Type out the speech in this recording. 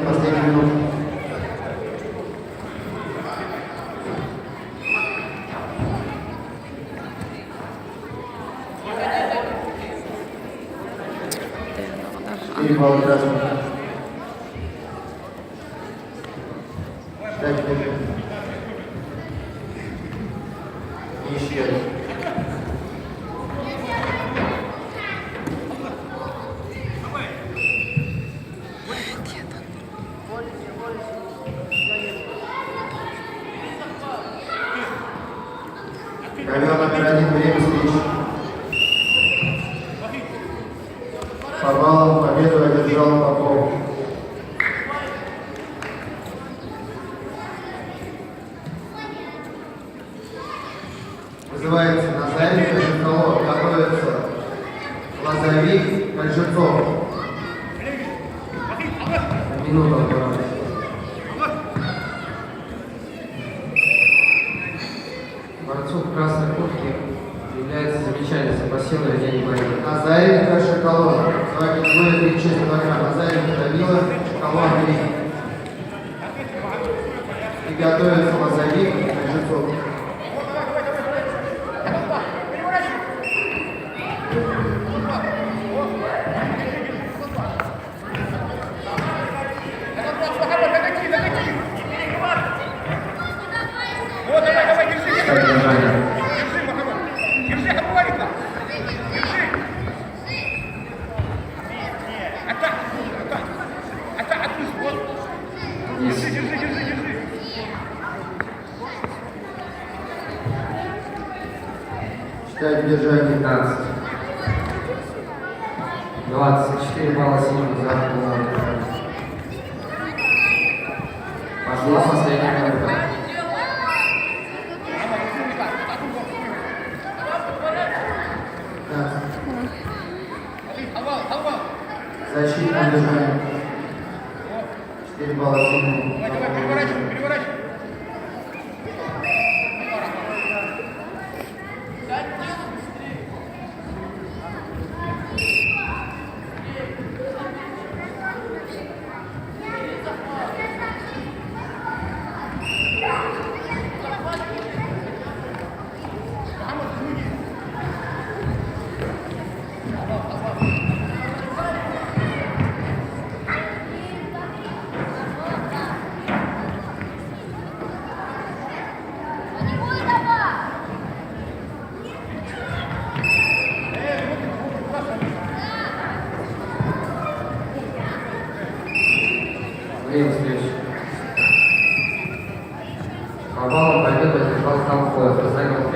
последнюю минуту. И балл красный. 5-5. Еще. Ковер номер 1, время встречи. По баллам победу одержал Попов. Вызывается Назарик Кожухов. Готовится Лазовик Кольжецов. Минута отбора. Борцов красной куртки является замечательным по силе день борьбы. Назарик Кожухов. С вами будет 36 килограмм. Назарик Данила Шоколад 3. И готовится Лазовик Кольжецов. Считайте держание 15. 24 балла синего за полную. Пошла последняя минута. Защитное движение. 4 балла синего. Время встречи. По баллам победу одержал Холков. Занял